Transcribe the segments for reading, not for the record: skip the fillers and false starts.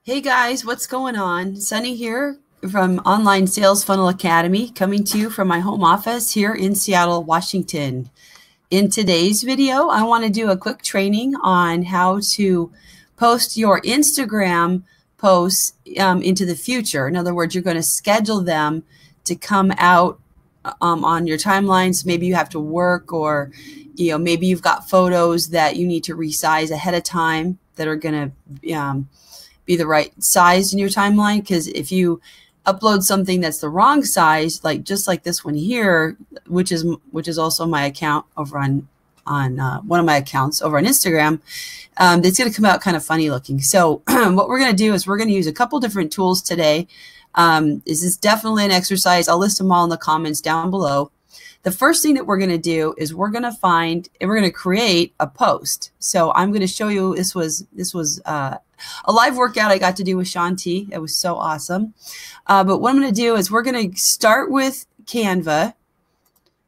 Hey guys, what's going on? Sunny here from Online Sales Funnel Academy, coming to you from my home office here in Seattle, Washington. In today's video, I want to do a quick training on how to post your Instagram posts into the future. In other words, you're going to schedule them to come out on your timelines. Maybe you have to work, or maybe you've got photos that you need to resize ahead of time that are going to be the right size in your timeline. Because if you upload something that's the wrong size, like just like this one here, which is also my account over on one of my accounts over on Instagram, it's going to come out kind of funny looking. So what we're going to do is we're going to use a couple different tools today. This is definitely an exercise. I'll list them all in the comments down below. The first thing that we're going to do is we're going to create a post. So I'm going to show you, this was a live workout I got to do with Shanti. It was so awesome. But what I'm going to do is we're going to start with Canva,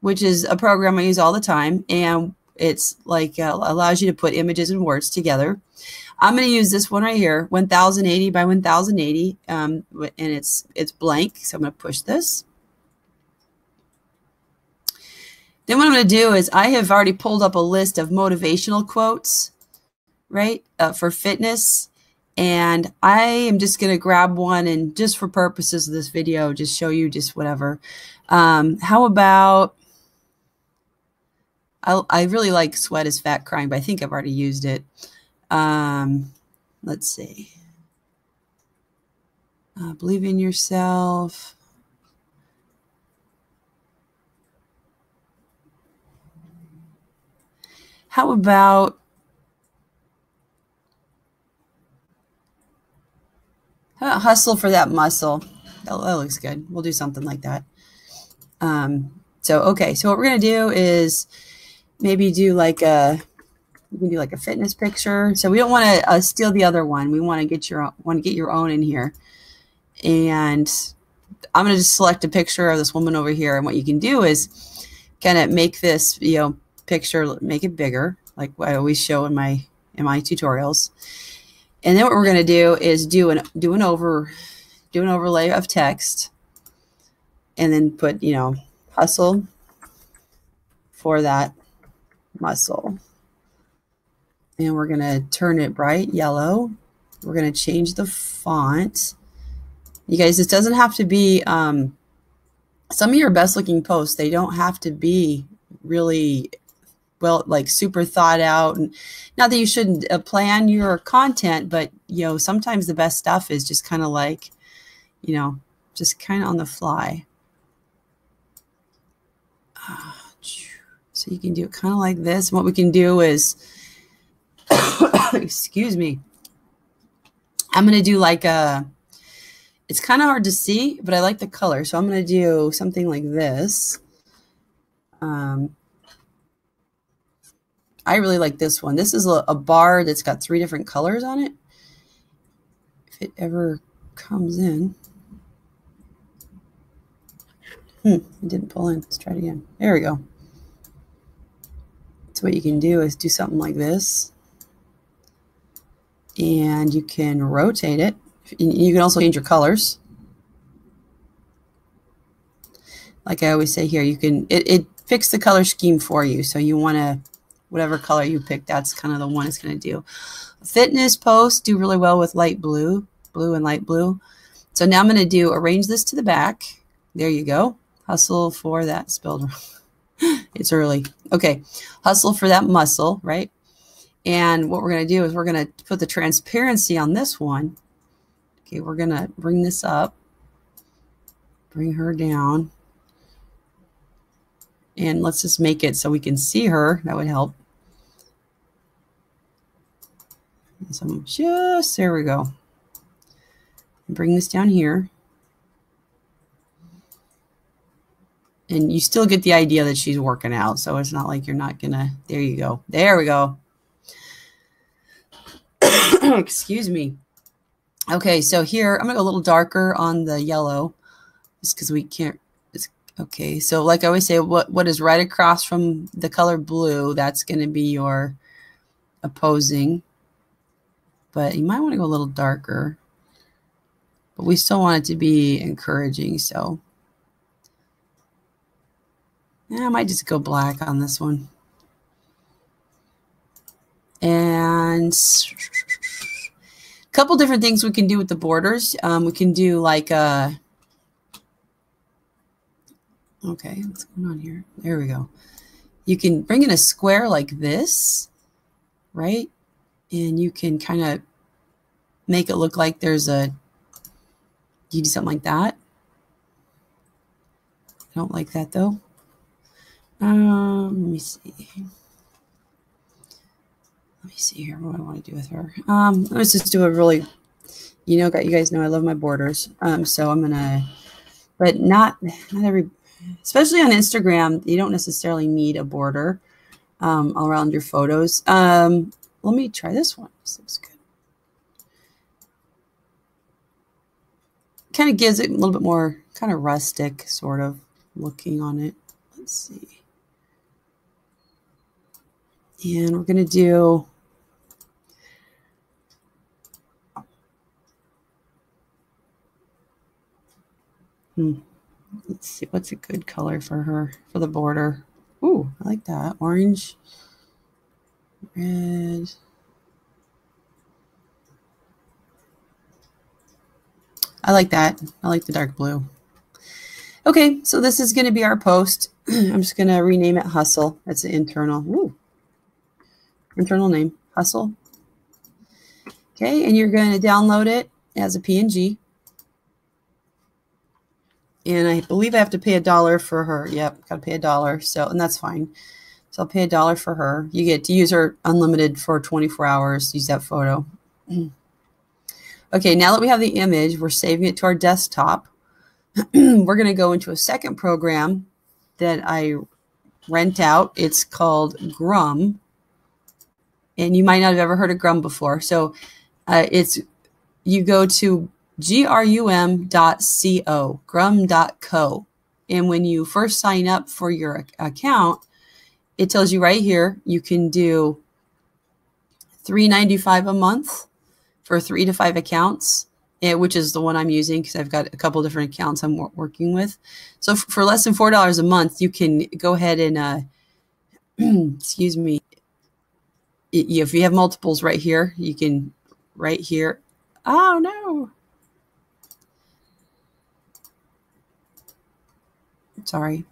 which is a program I use all the time. And it's like allows you to put images and words together. I'm going to use this one right here, 1080 by 1080. And it's blank. So I'm going to push this. Then what I'm going to do is I have already pulled up a list of motivational quotes, right, for fitness. And I am just going to grab one and just for purposes of this video, just show you just whatever. How about, I really like sweat is fat crying, but I think I've already used it. Let's see. Believe in yourself. How about hustle for that muscle? That looks good. We'll do something like that. Okay. So what we're going to do is maybe do like we can do like a fitness picture. So we don't want to steal the other one. We want to get your own in here. And I'm going to just select a picture of this woman over here. And what you can do is kind of make this, picture, make it bigger, like I always show in my tutorials. And then what we're going to do is do an overlay of text, and then put hustle for that muscle. And we're going to turn it bright yellow. We're going to change the font. You guys, this doesn't have to be some of your best looking posts. They don't have to be really like super thought out. And not that you shouldn't plan your content, but sometimes the best stuff is just kind of like just kind of on the fly. So you can do it kind of like this. And what we can do is excuse me, I'm going to do like it's kind of hard to see, but I like the color, so I'm going to do something like this. I really like this one. This is a bar that's got 3 different colors on it. If it ever comes in. It didn't pull in. Let's try it again. There we go. So what you can do is do something like this. And you can rotate it. You can also change your colors. Like I always say here, you can, it picks the color scheme for you. So you want to, whatever color you pick, that's kind of the one it's going to do. Fitness posts do really well with light blue and light blue. So now I'm going to arrange this to the back. There you go. Hustle for that, spelled wrong. It's early. Okay. Hustle for that muscle, right? And what we're going to do is we're going to put the transparency on this one. Okay. We're going to bring this up, bring her down. And let's just make it so we can see her. That would help. So just, there we go. Bring this down here. And you still get the idea that she's working out. So it's not like you're not going to, there you go. There we go. Excuse me. Okay, so here, I'm going to go a little darker on the yellow. Just because we can't, okay, so like I always say, what is right across from the color blue, that's going to be your opposing. But you might want to go a little darker. but we still want it to be encouraging. So yeah, I might just go black on this one. And a couple different things we can do with the borders. We can do like a, okay, what's going on here? There we go. You can bring in a square like this, right? And you can kind of make it look like there's a, you do something like that. I don't like that though. Let me see. Let me see here what I want to do with her. Let's just do a really, you guys know I love my borders. So I'm gonna, but not every, especially on Instagram, you don't necessarily need a border all around your photos. Let me try this one. This looks good. Kind of gives it a little bit more kind of rustic sort of looking on it. Let's see. And we're gonna do, let's see, what's a good color for her, for the border? Ooh, I like that. Orange, red. I like that. I like the dark blue. Okay, so this is going to be our post. I'm just going to rename it Hustle. That's the internal. Ooh. Internal name, Hustle. Okay, and you're going to download it as a PNG. And I believe I have to pay $1 for her. Yep, got to pay $1. So, and that's fine. So I'll pay $1 for her. You get to use her unlimited for 24 hours. Use that photo. Okay, now that we have the image, we're saving it to our desktop. We're going to go into a second program that I rent out. It's called Grum. And you might not have ever heard of Grum before. So you go to grum.co, grum.co. And when you first sign up for your account, it tells you right here, you can do $3.95 a month for 3 to 5 accounts, which is the one I'm using because I've got a couple different accounts I'm working with. So for less than $4 a month, you can go ahead and, excuse me, if you have multiples right here, you can right here. Oh, no. Sorry.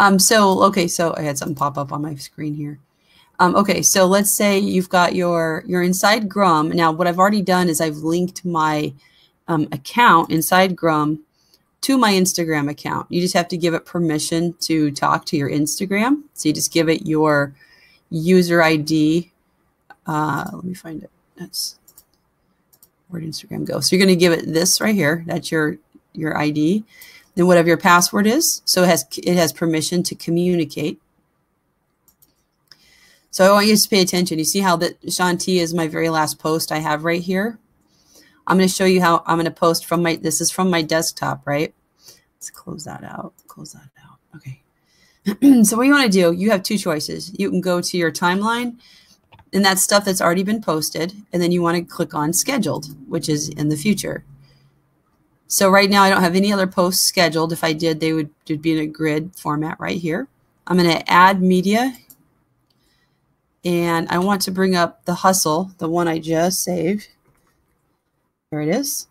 Okay, so I had something pop up on my screen here. Okay, so let's say you've got you're inside Grum. Now, what I've already done is I've linked my account inside Grum to my Instagram account. You just have to give it permission to talk to your Instagram. So you just give it your user ID. Let me find it. That's where'd Instagram go? So you're going to give it this right here. That's your ID. Then whatever your password is. So it has permission to communicate. So I want you to pay attention. You see how that Shanti is my very last post I have right here? I'm going to show you how I'm going to post from this is from my desktop, right? Let's close that out. Close that out. Okay. So what you want to do, you have 2 choices. You can go to your timeline, and that's stuff that's already been posted. And then you want to click on scheduled, which is in the future. So right now I don't have any other posts scheduled. If I did, they would be in a grid format right here. I'm going to add media. And I want to bring up the Hustle, the one I just saved. There it is.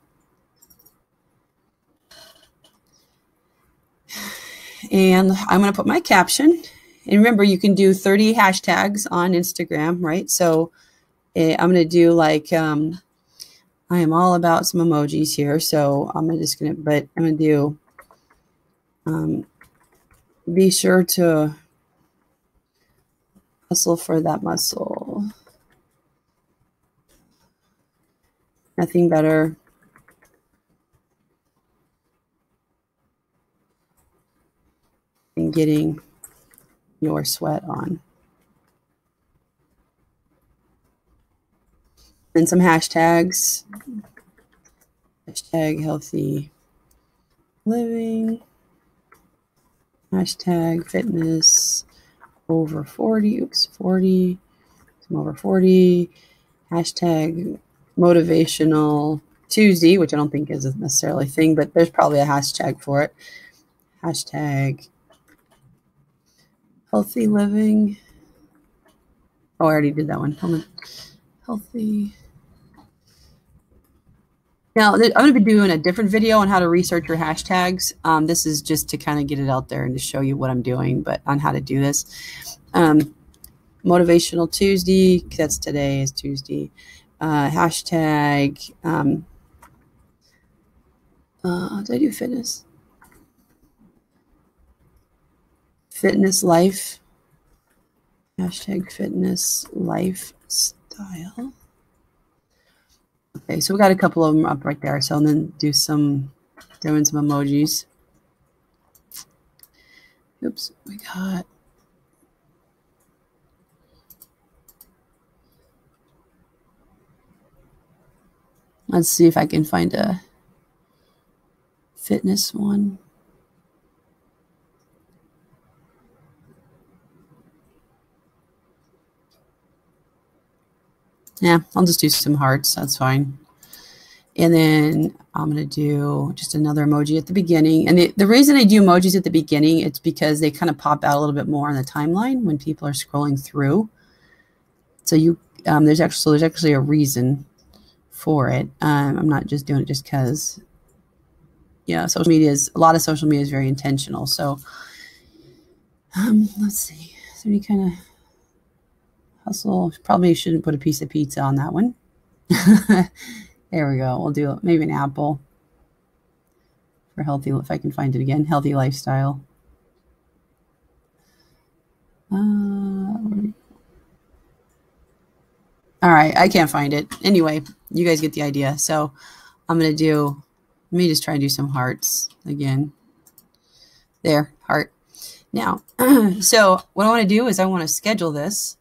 And I'm going to put my caption. And remember, you can do 30 hashtags on Instagram, right? So I'm going to do like, I am all about some emojis here. So I'm going to do, be sure to hustle for that muscle. Nothing better than getting your sweat on. And some hashtags. Hashtag healthy living. Hashtag fitness over 40. Oops, 40. I'm over 40. Hashtag motivational Tuesday, which I don't think is necessarily a thing, but there's probably a hashtag for it. Hashtag healthy living. Oh, I already did that one. Hold on. Healthy. Now, I'm going to be doing a different video on how to research your hashtags. This is just to kind of get it out there and to show you what I'm doing, but on how to do this. Motivational Tuesday, that's today is Tuesday. Hashtag, did I do fitness? Fitness life. Hashtag fitness lifestyle. Okay, so we got a couple of them up right there. So I'm going to do doing some emojis. Oops, we got. Let's see if I can find a fitness one. Yeah, I'll just do some hearts. That's fine. And then I'm going to do just another emoji at the beginning. And the reason I do emojis at the beginning, it's because they kind of pop out a little bit more on the timeline when people are scrolling through. So there's actually a reason for it. I'm not just doing it just because, a lot of social media is very intentional. So let's see. Is there any kind of hustle? Probably shouldn't put a piece of pizza on that one. There we go. We'll do maybe an apple for healthy, if I can find it again, healthy lifestyle. All right, I can't find it. Anyway, you guys get the idea. So I'm going to let me just try and do some hearts again. There, heart. Now, so what I want to do is I want to schedule this,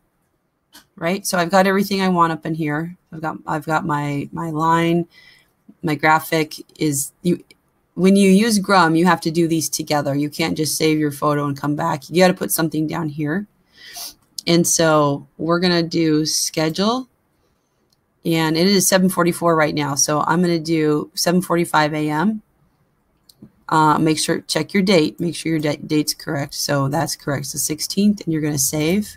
right? So I've got everything I want up in here. I've got my line, my graphic is when you use Grum, you have to do these together. You can't just save your photo and come back. You got to put something down here. And so we're going to do schedule, and it is 7:44 right now. So I'm going to do 7:45 a.m. Make sure, check your date. Make sure your date's correct. So that's correct. It's the 16th, and you're going to save.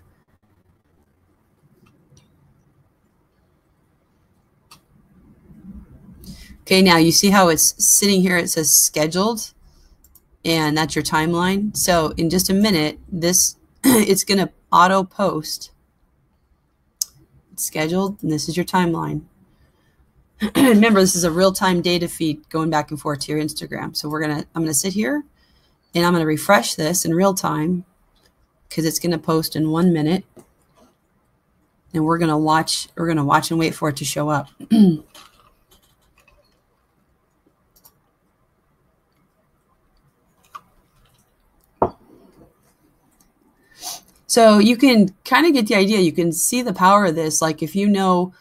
Okay, now you see how it's sitting here. It says scheduled, and that's your timeline. So in just a minute, it's going to auto post. It's scheduled, and this is your timeline. Remember, this is a real-time data feed going back and forth to your Instagram. So I'm going to sit here, and I'm going to refresh this in real time because it's going to post in 1 minute, and we're going to watch and wait for it to show up. So you can kind of get the idea. You can see the power of this. Like if some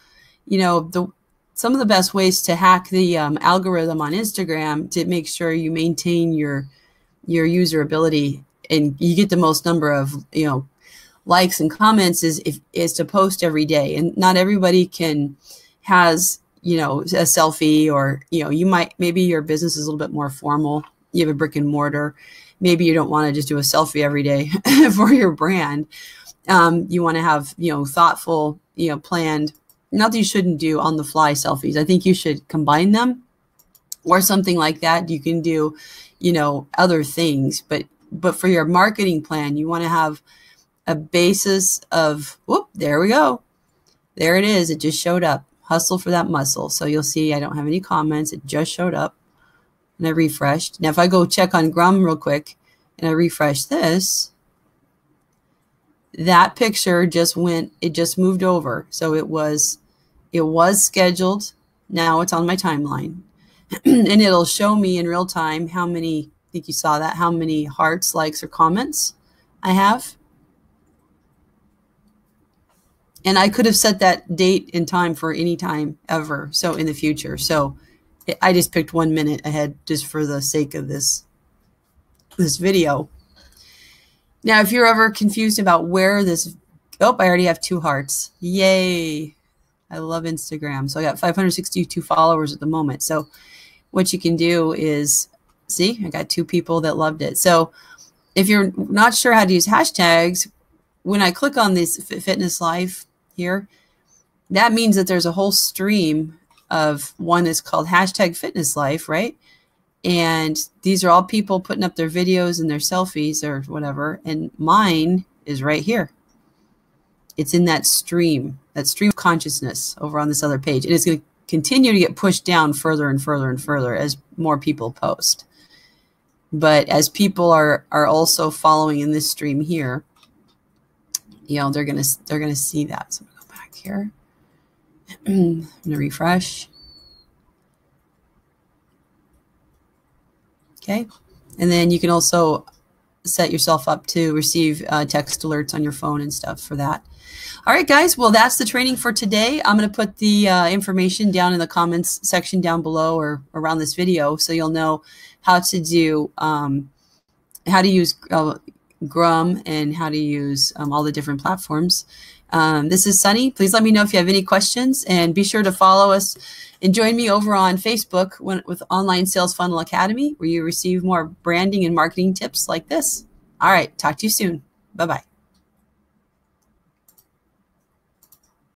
of the best ways to hack the algorithm on Instagram to make sure you maintain your user ability and you get the most number of likes and comments is to post every day. And not everybody has a selfie, or maybe your business is a little bit more formal. You have a brick and mortar. Maybe you don't want to just do a selfie every day for your brand. You want to have, thoughtful, planned, not that you shouldn't do on the fly selfies. I think you should combine them or something like that. You can do, other things, but for your marketing plan, you want to have a basis of, there we go. There it is. It just showed up. Hustle for that muscle. So you'll see I don't have any comments. It just showed up. And I refreshed. Now, if I go check on Grum real quick and I refresh this, that picture just moved over. So it was scheduled. Now it's on my timeline. And it'll show me in real time how many, I think you saw that, how many hearts, likes, or comments I have. And I could have set that date and time for any time ever. So in the future. So I just picked 1 minute ahead just for the sake of this video. Now, if you're ever confused about where I already have 2 hearts. Yay. I love Instagram. So I got 562 followers at the moment. So what you can do is, see, I got 2 people that loved it. So if you're not sure how to use hashtags, when I click on this Fitness Life here, that means that there's a whole stream of one that's called hashtag Fitness Life, right? And these are all people putting up their videos and their selfies or whatever. And mine is right here. It's in that stream of consciousness over on this other page. And it's going to continue to get pushed down further and further and further as more people post. But as people are also following in this stream here, you know, they're gonna see that. So I'm gonna go back here. I'm gonna refresh. Okay, and then you can also set yourself up to receive text alerts on your phone and stuff for that. All right, guys. Well, that's the training for today. I'm going to put the information down in the comments section down below or around this video, so you'll know how to do how to use Grum and how to use all the different platforms. This is Sunny. Please let me know if you have any questions, and be sure to follow us and join me over on Facebook with Online Sales Funnel Academy, where you receive more branding and marketing tips like this. All right. Talk to you soon. Bye-bye.